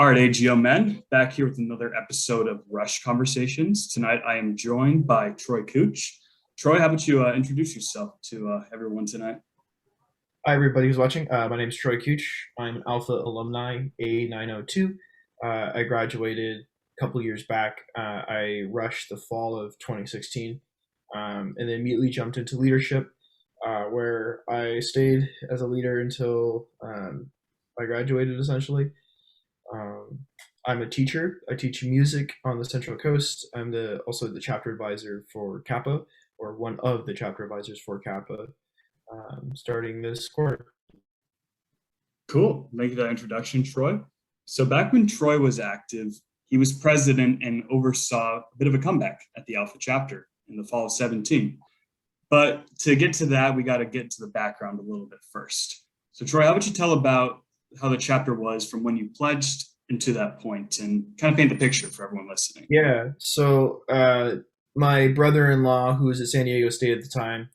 All right, AGO men, back here with another episode of Rush Conversations. Tonight, I am joined by Troy Kutch. Troy, how about you introduce yourself to everyone tonight? Hi, everybody who's watching. My name is Troy Kutch. I'm an Alpha alumni, A902. I graduated a couple years back. I rushed the fall of 2016 and then immediately jumped into leadership, where I stayed as a leader until I graduated, essentially. Um, I'm a teacher. I teach music on the Central Coast. I'm also the chapter advisor for Kappa, or one of the chapter advisors for Kappa, starting this quarter. Cool. Thank you for that introduction, Troy. So back when Troy was active, he was president and oversaw a bit of a comeback at the Alpha chapter in the fall of 17. But to get to that, we got to get to the background a little bit first. So Troy, how would you tell about how the chapter was from when you pledged into that point and kind of paint the picture for everyone listening? Yeah. So my brother-in-law, who was at San Diego State at the time,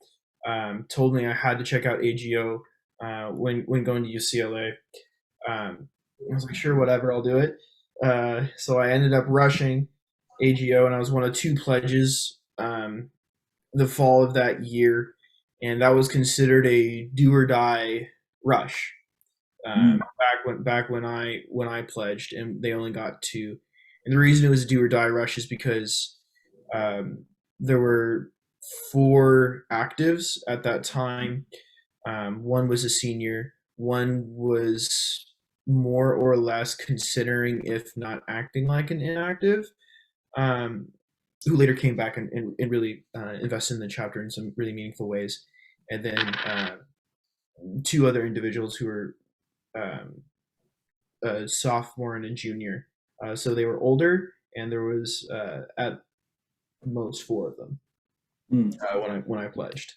told me I had to check out AGO when going to UCLA. I was like, sure, whatever, I'll do it. So I ended up rushing AGO, and I was one of two pledges the fall of that year, and that was considered a do or die rush. Mm. Back when I pledged, and they only got two. And the reason it was a do or die rush is because there were four actives at that time. One was a senior. One was more or less considering, if not acting like an inactive, um, who later came back and really invested in the chapter in some really meaningful ways. And then two other individuals who were um, a sophomore and a junior. So they were older, and there was at most four of them Mm. when I pledged.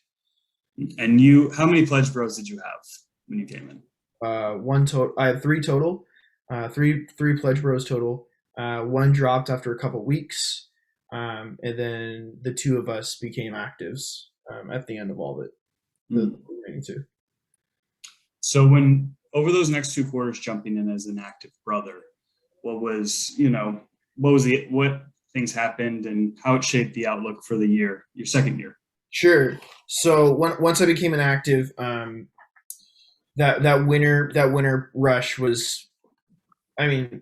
And you, how many pledge bros did you have when you came in? One total. I had three total. Three pledge bros total. One dropped after a couple weeks, and then the two of us became actives at the end of all of it. The Mm. remaining two. So when over those next two quarters, jumping in as an active brother, what things happened and how it shaped the outlook for the year, your second year? Sure. So once I became an active, that winter rush was. I mean,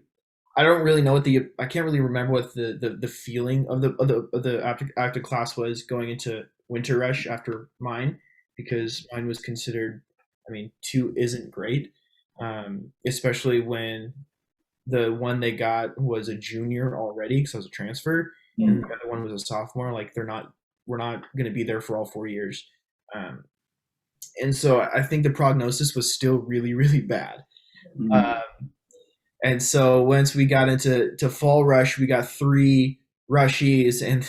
I don't really know I can't really remember what the feeling of the active class was going into winter rush after mine, because mine was considered. I mean, two isn't great, especially when the one they got was a junior already because I was a transfer, and the Mm. other one was a sophomore. Like we're not going to be there for all 4 years, um, and so I think the prognosis was still really really bad. Mm. Uh, and so once we got into fall rush, we got three rushies, and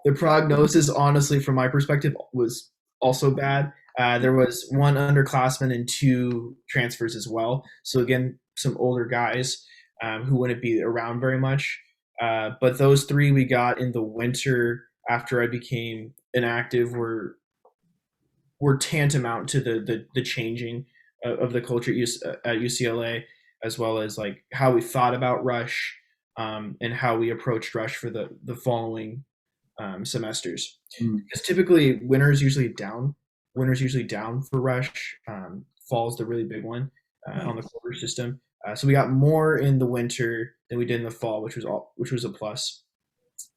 the prognosis, honestly, from my perspective, was also bad. There was one underclassman and two transfers as well. So again, some older guys who wouldn't be around very much. But those three we got in the winter after I became inactive were tantamount to the changing of the culture at UCLA, as well as like how we thought about Rush, and how we approached Rush for the following semesters. Mm. Because typically winners usually down for Rush. Fall's the really big one on the Nice. quarter system. So we got more in the winter than we did in the fall, which was a plus.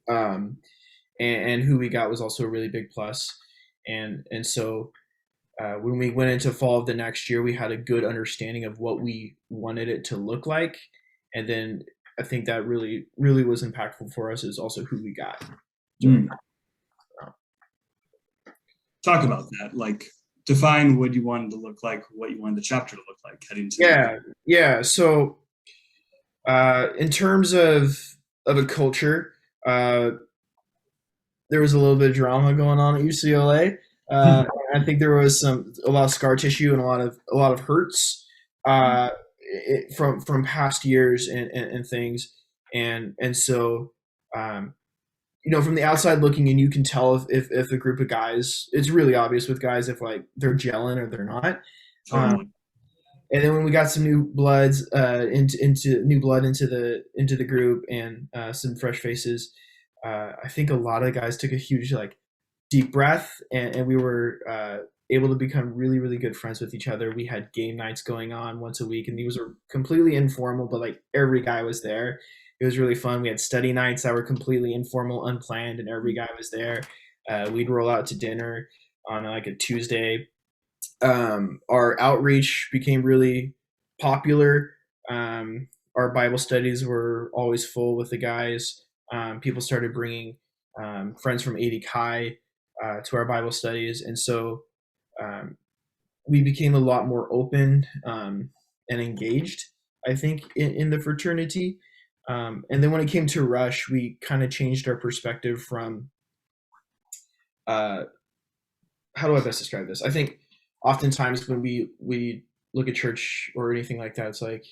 Um, and who we got was also a really big plus. And so when we went into fall of the next year, we had a good understanding of what we wanted it to look like, and then I think that really, really was impactful for us is also who we got during Mm. that. Talk about that. Like, define what you wanted to look like, what you wanted the chapter to look like heading to the. Yeah, yeah. So in terms of a culture, uh, there was a little bit of drama going on at UCLA. I think there was a lot of scar tissue and a lot of hurts uh, from past years and things, and so um, from the outside looking in, you can tell if a group of guys. It's really obvious with guys if like they're gelling or they're not. Um, Totally. And then when we got some new bloods into new blood into the group and some fresh faces, I think a lot of guys took a huge like deep breath, and we were able to become really really good friends with each other. We had game nights going on once a week, and these were completely informal, but like every guy was there. It was really fun. We had study nights that were completely informal, unplanned, and every guy was there. We'd roll out to dinner on like a Tuesday. Our outreach became really popular. Our Bible studies were always full with the guys. People started bringing friends from AD Chi to our Bible studies, and so um, we became a lot more open and engaged. I think in the fraternity, and then when it came to Rush, we kind of changed our perspective from uh, how do I best describe this? I think oftentimes when we look at church or anything like that, it's like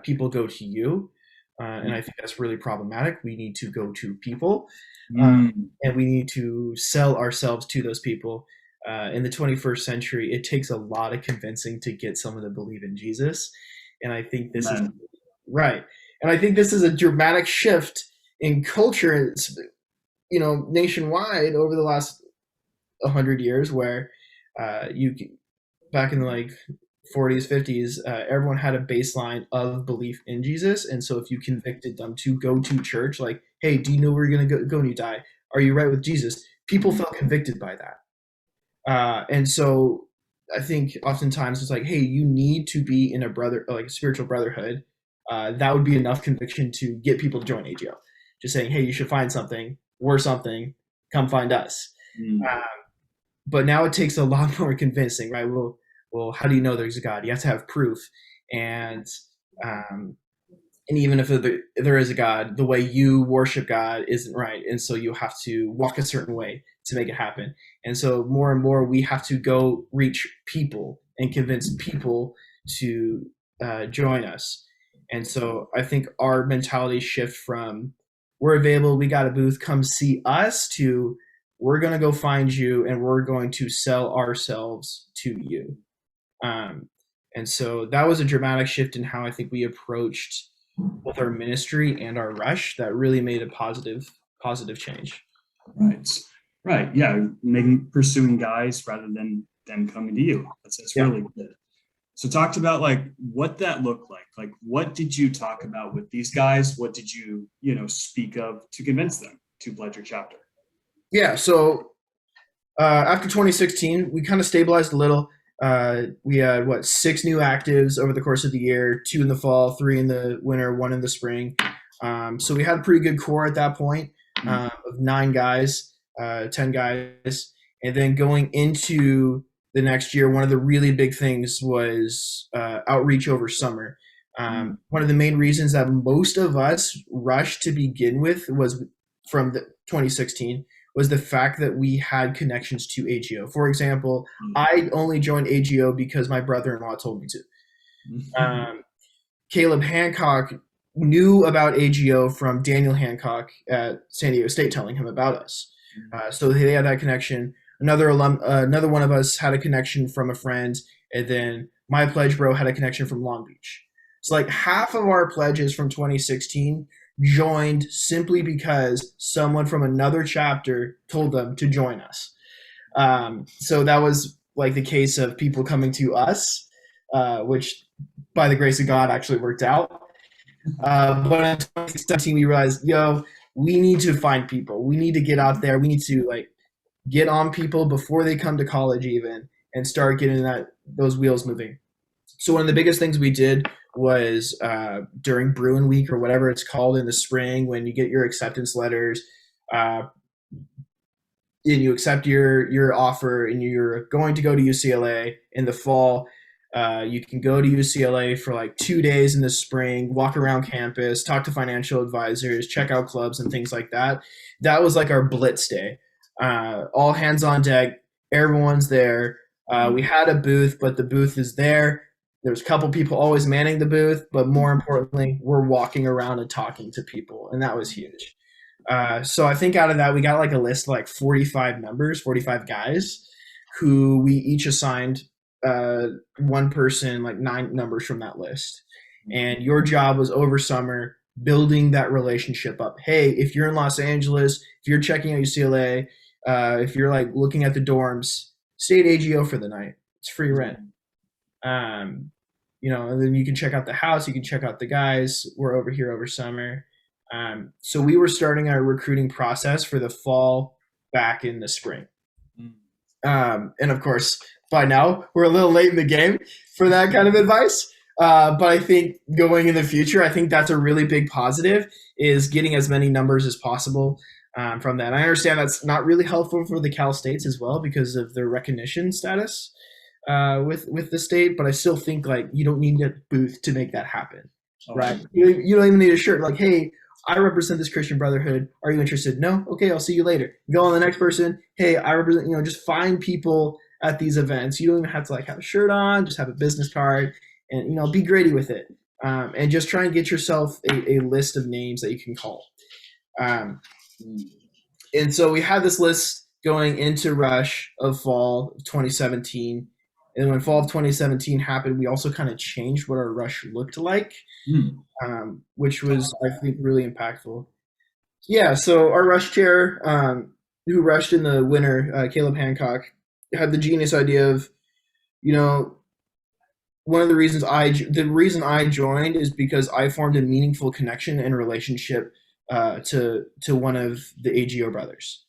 people go to you, and I think that's really problematic. We need to go to people, and we need to sell ourselves to those people. In the 21st century, it takes a lot of convincing to get someone to believe in Jesus, and I think this is right. And I think this is a dramatic shift in culture, nationwide over the last 100 years, where you back in the like 40s, 50s, everyone had a baseline of belief in Jesus, and so if you convicted them to go to church, like, hey, do you know where you're gonna go when you die? Are you right with Jesus? People felt convicted by that, and so I think oftentimes it's like, hey, you need to be in a like a spiritual brotherhood. That would be enough conviction to get people to join AGO. Just saying, hey, you should find something. We're something. Come find us. But now it takes a lot more convincing, right? Well, how do you know there's a God? You have to have proof, and even if there is a God, the way you worship God isn't right, and so you have to walk a certain way to make it happen. And so more and more, we have to go reach people and convince people to join us. And so I think our mentality shift from we're available, we got a booth, come see us, to we're going to go find you and we're going to sell ourselves to you. And so that was a dramatic shift in how I think we approached both our ministry and our Rush that really made a positive change. Right. Yeah. Pursuing guys rather than them coming to you. That's really good. So talked about like what that looked like. Like, what did you talk about with these guys? What did you, speak of to convince them to pledge your chapter? Yeah. So after 2016, we kind of stabilized a little. We had 6 new actives over the course of the year, 2 in the fall, 3 in the winter, 1 in the spring. So we had a pretty good core at that point of 9 guys, 10 guys. And then going into the next year, one of the really big things was outreach over summer. One of the main reasons that most of us rushed to begin with was from the 2016 was the fact that we had connections to AGO. For example, I only joined AGO because my brother-in-law told me to. Caleb Hancock knew about AGO from Daniel Hancock at San Diego State telling him about us. So they had that connection. Another one of us had a connection from a friend, and then my pledge bro had a connection from Long Beach. So like half of our pledges from 2016 joined simply because someone from another chapter told them to join us. So that was like the case of people coming to us, which by the grace of God actually worked out. But in 2017, we realized, we need to find people. We need to get out there. We need to like get on people before they come to college even and start getting those wheels moving. So one of the biggest things we did was during Bruin Week or whatever it's called in the spring, when you get your acceptance letters and you accept your offer and you're going to go to UCLA in the fall. You can go to UCLA for like 2 days in the spring, walk around campus, talk to financial advisors, check out clubs and things like that. That was like our blitz day. All hands on deck. Everyone's there. We had a booth, but the booth is there. There's a couple people always manning the booth, but more importantly, we're walking around and talking to people, and that was huge. So I think out of that, we got like a list of like 45 guys who we each assigned one person like 9 numbers from that list, and your job was over summer building that relationship up. Hey, if you're in Los Angeles, if you're checking out UCLA, if you're like looking at the dorms, stay at AGO for the night. It's free rent. And then you can check out the house, you can check out the guys. We're over here over summer. So we were starting our recruiting process for the fall back in the spring. And of course, by now we're a little late in the game for that kind of advice. But I think going in the future, I think that's a really big positive, is getting as many numbers as possible from that. I understand that's not really helpful for the Cal States as well because of their recognition status with the state, but I still think like you don't need a booth to make that happen, right? You don't even need a shirt like, hey, I represent this Christian Brotherhood. Are you interested? No? Okay, I'll see you later. Go on the next person. Hey, I represent, just find people at these events. You don't even have to like have a shirt on, just have a business card and, be gritty with it. And just try and get yourself a list of names that you can call. And so we had this list going into Rush of fall of 2017. And when fall of 2017 happened, we also kind of changed what our rush looked like, which was, I think, really impactful. Yeah, so our rush chair, who rushed in the winter, Caleb Hancock, had the genius idea of, one of the reasons I joined is because I formed a meaningful connection and relationship to one of the AGO brothers.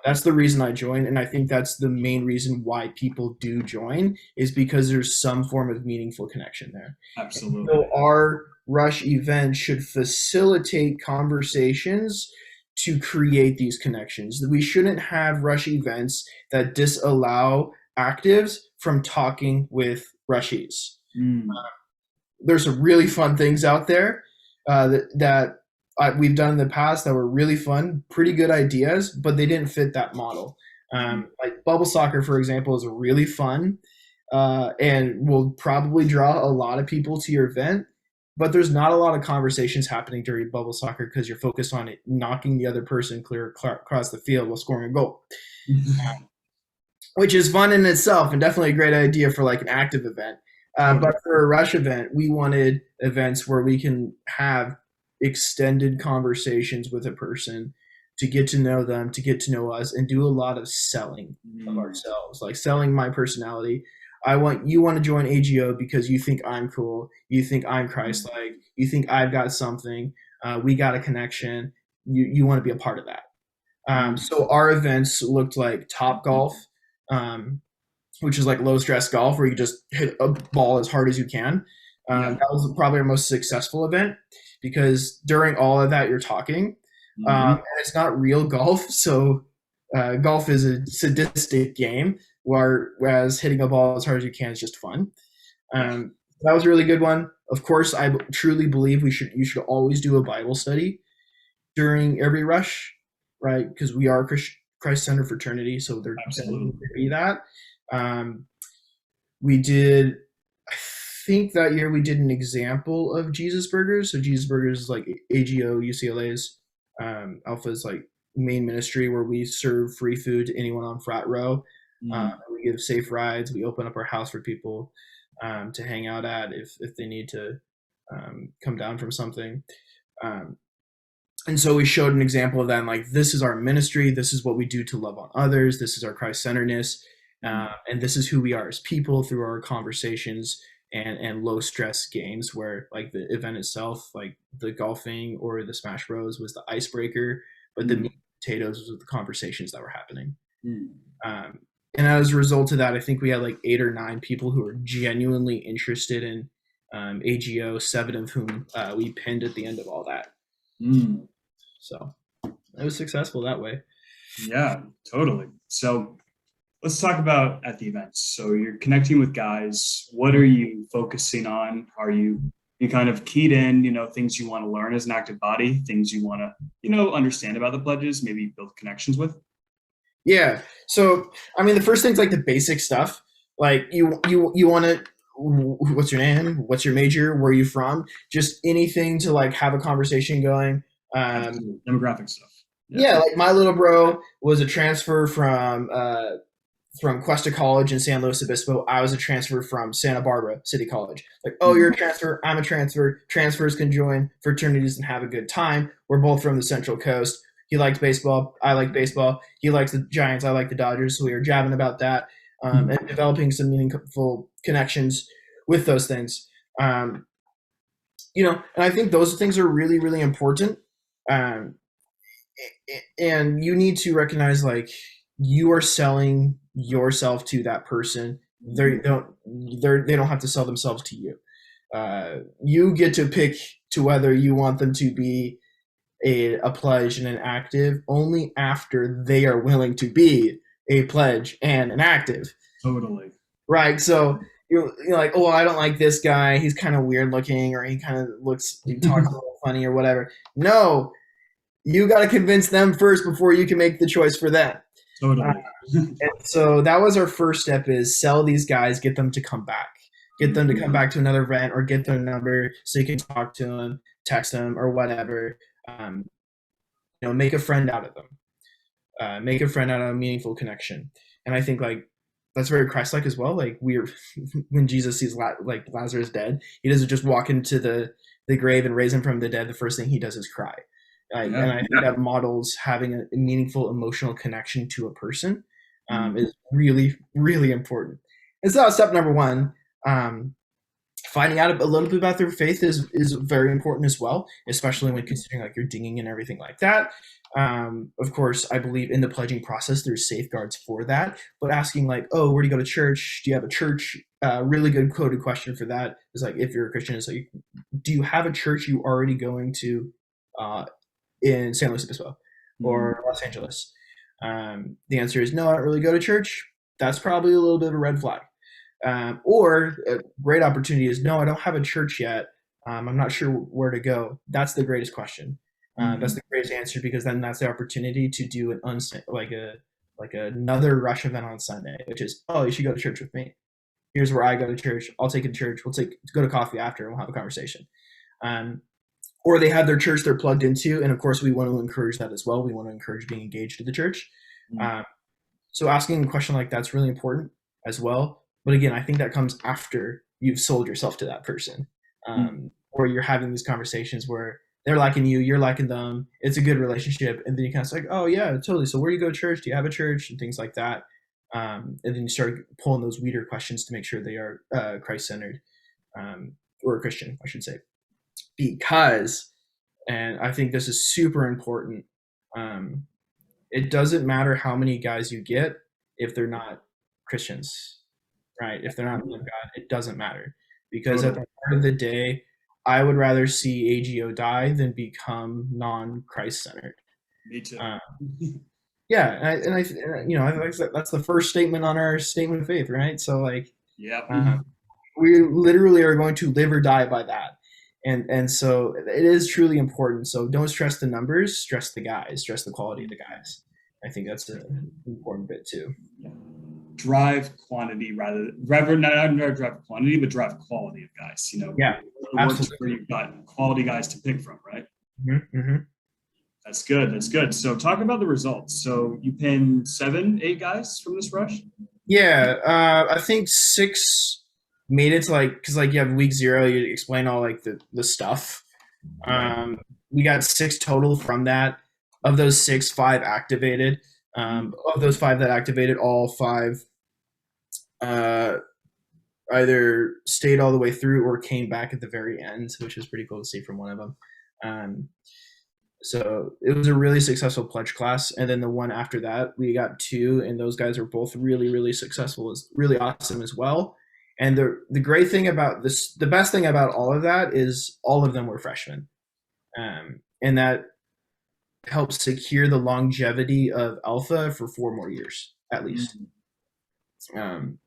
That's the reason I joined, and I think that's the main reason why people do join, is because there's some form of meaningful connection there. Absolutely. So our rush event should facilitate conversations to create these connections. We shouldn't have rush events that disallow actives from talking with rushies. There's some really fun things out there that we've done in the past that were really fun, pretty good ideas, but they didn't fit that model. Like bubble soccer, for example, is really fun and will probably draw a lot of people to your event, but there's not a lot of conversations happening during bubble soccer because you're focused on it, knocking the other person clear across the field while scoring a goal, which is fun in itself and definitely a great idea for like an active event. But for a rush event, we wanted events where we can have extended conversations with a person to get to know them, to get to know us, and do a lot of selling of ourselves, like selling my personality. You want to join AGO because you think I'm cool, you think I'm Christ-like, you think I've got something, we got a connection, you want to be a part of that. So our events looked like Top Golf, which is like low stress golf where you just hit a ball as hard as you can. That was probably our most successful event, because during all of that you're talking, and it's not real golf. So golf is a sadistic game, whereas hitting a ball as hard as you can is just fun. That was a really good one. Of course, I truly believe you should always do a Bible study during every rush, right? Because we are Christ-centered fraternity, so there definitely be that. We did, I think that year we did an example of Jesus Burgers. So Jesus Burgers is like AGO UCLA's Alpha's like main ministry, where we serve free food to anyone on frat row. We give safe rides. We open up our house for people to hang out at if they need to come down from something. And so we showed an example of that. And like, this is our ministry. This is what we do to love on others. This is our Christ-centeredness. And this is who we are as people through our conversations and low stress games, where like the event itself, like the golfing or the Smash Bros was the icebreaker, but the meat and potatoes was the conversations that were happening. And as a result of that, I think we had like 8 or 9 people who were genuinely interested in AGO, 7 of whom we pinned at the end of all that. So it was successful that way. Yeah, totally. So let's talk about at the events. So you're connecting with guys. What are you focusing on? Are you kind of keyed in, things you want to learn as an active body, things you want to, understand about the pledges, maybe build connections with? Yeah. So, I mean, the first thing's like the basic stuff. Like you want to, what's your name? What's your major? Where are you from? Just anything to like have a conversation going. Demographic stuff. Yeah. Like my little bro was a transfer from from Cuesta College in San Luis Obispo. I was a transfer from Santa Barbara City College. Like, oh, you're a transfer. I'm a transfer. Transfers can join fraternities and have a good time. We're both from the Central Coast. He likes baseball. I like baseball. He likes the Giants. I like the Dodgers. So we were jabbing about that and developing some meaningful connections with those things. And I think those things are really, really important. And you need to recognize, like, you are selling yourself to that person. They don't have to sell themselves to you. You get to pick to whether you want them to be a pledge and an active only after they are willing to be a pledge and an active. Totally. Right. So you're like, oh, I don't like this guy. He's kind of weird looking, or he kind of talks a little funny or whatever. No, you got to convince them first before you can make the choice for them. Totally. And so that was our first step, is sell these guys, get them to come back. Get them to come back to another event, or get their number so you can talk to them, text them, or whatever. Make a friend out of them. Make a friend out of a meaningful connection. And I think, like, that's very Christ-like as well. Like, when Jesus sees Lazarus dead, he doesn't just walk into the grave and raise him from the dead. The first thing he does is cry. And I think that models having a meaningful emotional connection to a person is really, really important. And so step number one, finding out a little bit about their faith is very important as well, especially when considering, like, your dinging and everything like that. Of course, I believe in the pledging process, there's safeguards for that, but asking, like, oh, where do you go to church? Do you have a church? Really good coded question for that is, like, if you're a Christian, is like, do you have a church you already going to in San Luis Obispo or Los Angeles? The answer is no, I don't really go to church. That's probably a little bit of a red flag. Or a great opportunity is, no, I don't have a church yet. I'm not sure where to go. That's the greatest question. That's the greatest answer, because then that's the opportunity to do another rush event on Sunday, which is, oh, you should go to church with me. Here's where I go to church. I'll take you to church. We'll go to coffee after, and we'll have a conversation. Or they have their church they're plugged into, and of course we want to encourage that as well. We want to encourage being engaged in the church. So asking a question like that's really important as well. But again, I think that comes after you've sold yourself to that person, or you're having these conversations where they're liking you, you're liking them. It's a good relationship, and then you kind of like, oh yeah, totally. So where do you go to church? Do you have a church? And things like that. And then you start pulling those weeder questions to make sure they are Christ-centered, or Christian, I should say. Because, and I think this is super important, it doesn't matter how many guys you get if they're not Christians, right? If they're not of God, it doesn't matter. Because at the end of the day, I would rather see AGO die than become non-Christ-centered. Me too. Yeah, and I that's the first statement on our statement of faith, right? So, like, we literally are going to live or die by that. And so it is truly important. So don't stress the numbers, stress the guys, stress the quality of the guys. I think that's an important bit too. Yeah. Drive quantity not drive quantity, but drive quality of guys. Yeah, absolutely. Where you've got quality guys to pick from, right? Mm-hmm. That's good. That's good. So talk about the results. So you pinned 7-8 guys from this rush? Yeah, I think 6 made it to, because you have week 0, you explain all the stuff. We got 6 total from that. Of those 6, 5 activated. Of those 5 that activated, all 5 either stayed all the way through or came back at the very end, which is pretty cool to see from one of them. So it was a really successful pledge class. And then the one after that, we got 2, and those guys are both really, really successful. It's really awesome as well. And the great thing about this, the best thing about all of that is all of them were freshmen. And that helps secure the longevity of Alpha for 4 more years, at least.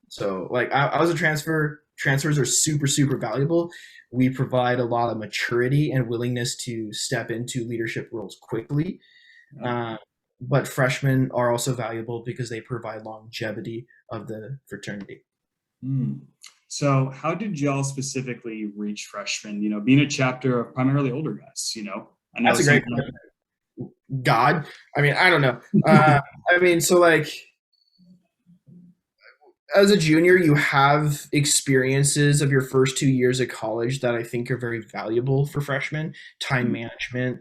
So I was a transfer. Transfers are super, super valuable. We provide a lot of maturity and willingness to step into leadership roles quickly. But freshmen are also valuable because they provide longevity of the fraternity. So how did y'all specifically reach freshmen, being a chapter of primarily older guys, I know that's a great question. God. I mean, I don't know. So as a junior, you have experiences of your first 2 years of college that I think are very valuable for freshmen. Time management,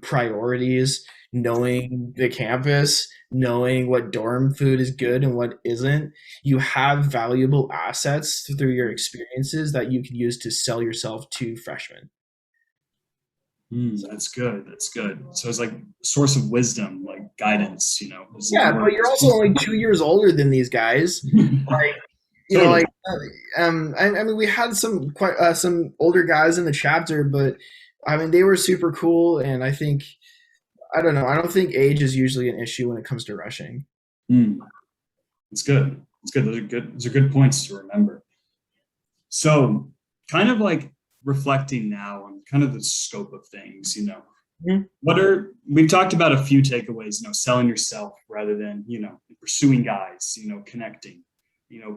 priorities, knowing the campus, knowing what dorm food is good and what isn't. You have valuable assets through your experiences that you can use to sell yourself to freshmen. That's good. That's good. So it's like a source of wisdom, like guidance, is Yeah, more. but you're also only 2 years older than these guys. Like, Totally. like I mean, we had some older guys in the chapter, but I mean, they were super cool, and I don't know. I don't think age is usually an issue when it comes to rushing. Mm, it's good. It's good. Those are good. Those are good points to remember. So, kind of like reflecting now on kind of the scope of things, Mhm. we've talked about a few takeaways, selling yourself rather than, pursuing guys, connecting,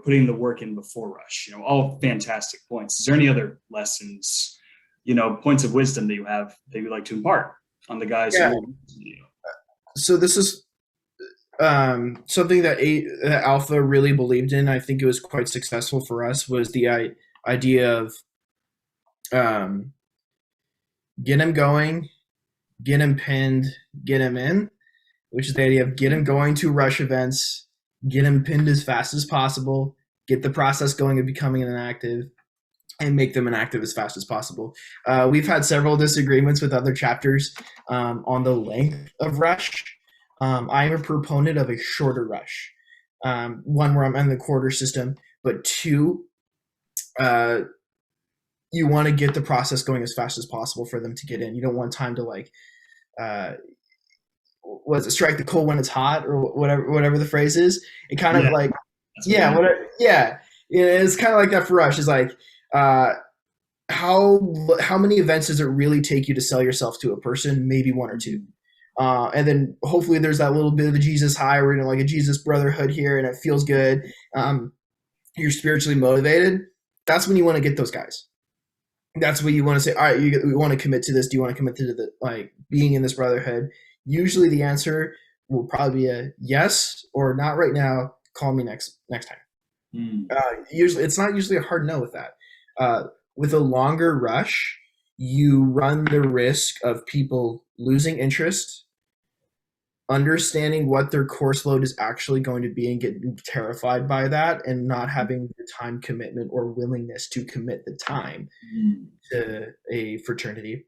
putting the work in before rush, all fantastic points. Is there any other lessons, points of wisdom that you have that you'd like to impart on the guys Yeah. who are, you So this is something that Alpha really believed in. I think it was quite successful for us. Was the idea of um, get him going, get him pinned, get him in, which is the idea of get him going to rush events, get him pinned as fast as possible, get the process going of becoming an active, and make them inactive as fast as possible. We've had several disagreements with other chapters on the length of rush. I am a proponent of a shorter rush, one where I'm in the quarter system, but two, uh, you want to get the process going as fast as possible for them to get in. You don't want time to uh, was it strike the coal when it's hot or whatever the phrase is. It kind of yeah, like that's what yeah, whatever, yeah. It's kind of like that for Rush. Is like uh, how many events does it really take you to sell yourself to a person? Maybe one or two. And then hopefully there's that little bit of a Jesus high, or like a Jesus brotherhood here, and it feels good. You're spiritually motivated. That's when you want to get those guys. That's what you want to say. All right, we want to commit to this. Do you want to commit to the being in this brotherhood? Usually, the answer will probably be a yes or not right now. Call me next time. Mm, Usually, it's not usually a hard no with that. With a longer rush, you run the risk of people losing interest, understanding what their course load is actually going to be and getting terrified by that, and not having the time commitment or willingness to commit the time mm, to a fraternity,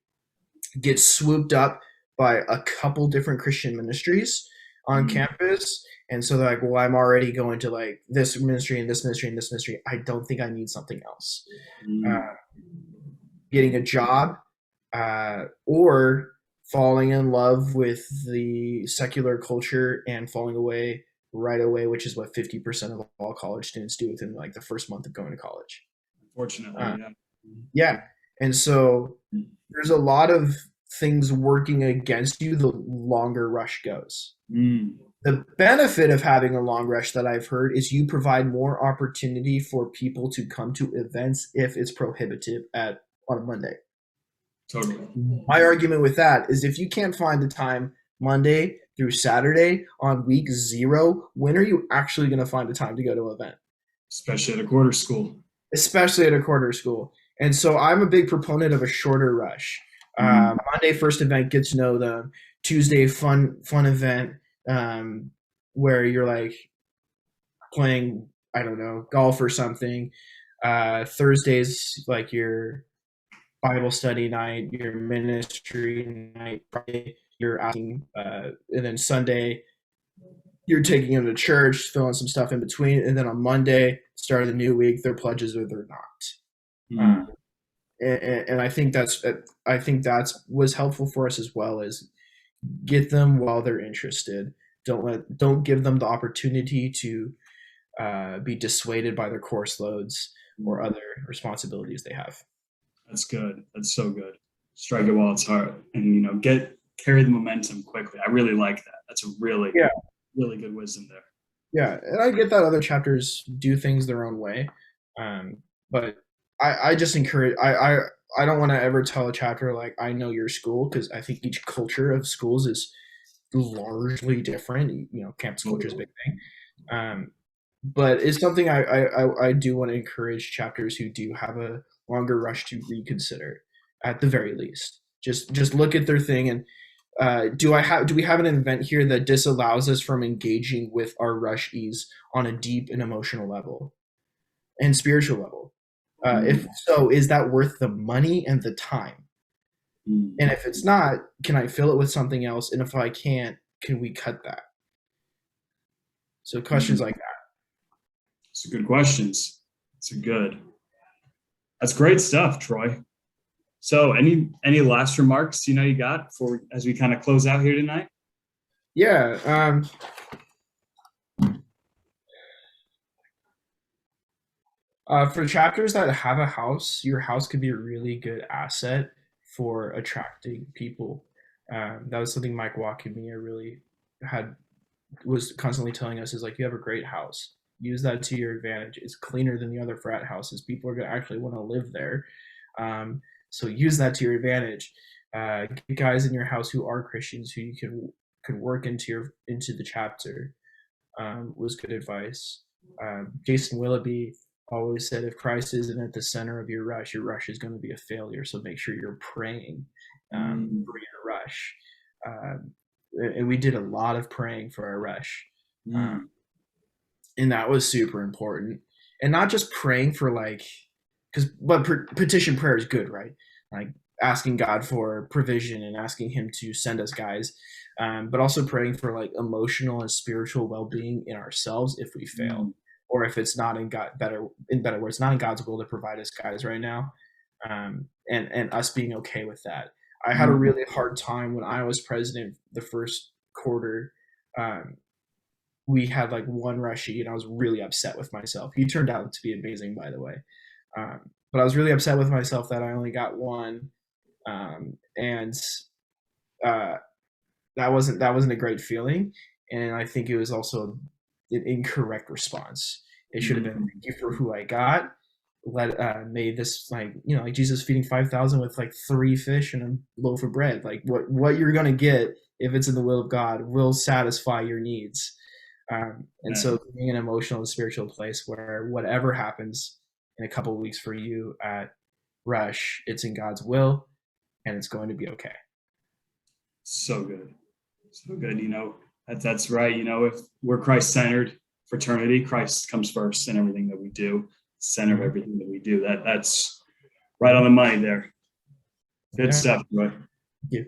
get swooped up by a couple different Christian ministries on mm, campus. And so they're like, well, I'm already going to like this ministry and this ministry and this ministry. I don't think I need something else. Uh, mm. Getting a job, or falling in love with the secular culture and falling away right away, which is what 50% of all college students do within like the first month of going to college. Unfortunately, Uh, yeah. yeah. And so Mm, there's a lot of things working against you the longer rush goes. mm. The benefit of having a long rush that I've heard is you provide more opportunity for people to come to events if it's prohibitive on a Monday. Totally. My argument with that is if you can't find the time Monday through Saturday on week 0, when are you actually going to find the time to go to an event? Especially at a quarter school. Especially at a quarter school. And so I'm a big proponent of a shorter rush. Mm, Monday first event, get to know them. Tuesday fun event, where you're like playing, I don't know, golf or something. Thursdays like your Bible study night, your ministry night. Friday you're asking, and then Sunday you're taking them to church, filling some stuff in between, and then on Monday, start of the new week, they're pledges or they're not. mm. And I think that's was helpful for us as well as get them while they're interested. Don't give them the opportunity to be dissuaded by their course loads or other responsibilities they have. That's good. That's so good. Strike it while it's hard, and carry the momentum quickly. I really like that. That's a really, Yeah, really good wisdom there. yeah, and I get that other chapters do things their own way, but I just encourage. I don't want to ever tell a chapter like I know your school, because I think each culture of schools is largely different. Campus culture is a big thing. Um, but it's something I do want to encourage chapters who do have a longer rush to reconsider at the very least. Just look at their thing and do we have an event here that disallows us from engaging with our rushies on a deep and emotional level and spiritual level? If so, is that worth the money and the time? And if it's not, can I fill it with something else? And if I can't, can we cut that? So questions like that. It's good questions. That's great stuff, Troy. So any last remarks you got for as we kind of close out here tonight? Yeah. For chapters that have a house, your house could be a really good asset for attracting people. That was something Mike Walkemia really had was constantly telling us is like, you have a great house. Use that to your advantage. It's cleaner than the other frat houses. People are going to actually want to live there. So use that to your advantage. Get guys in your house who are Christians who you can work into the chapter. Was good advice. Jason Willoughby always said, if Christ isn't at the center of your rush is going to be a failure. So make sure you're praying for your rush. And we did a lot of praying for our rush. And that was super important. And not just praying for petition prayer is good, right? Like asking God for provision and asking him to send us guys, but also praying for like emotional and spiritual well-being in ourselves if we fail, or if it's not in better words, not in God's will to provide us guys right now, and us being okay with that. I had a really hard time when I was president the first quarter. We had like one rushie and I was really upset with myself. He turned out to be amazing, by the way. But I was really upset with myself that I only got one. And that wasn't a great feeling. And I think it was also an incorrect response. It should have been, thank you for who I got. Made this like Jesus feeding 5,000 with like 3 fish and a loaf of bread. Like what you're going to get, if it's in the will of God, will satisfy your needs. And so being an emotional and spiritual place where whatever happens in a couple of weeks for you at Rush, it's in God's will and it's going to be okay. So good. That's right. If we're Christ-centered fraternity, Christ comes first in everything that we do, center of everything that we do. That's right on the money there. Good stuff, Troy. Thank you.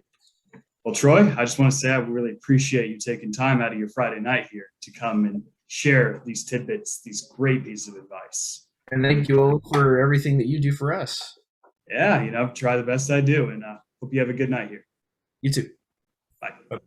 Well, Troy, I just want to say I really appreciate you taking time out of your Friday night here to come and share these tidbits, these great pieces of advice. And thank you all for everything that you do for us. Yeah, try the best I do. And hope you have a good night here. You too. Bye.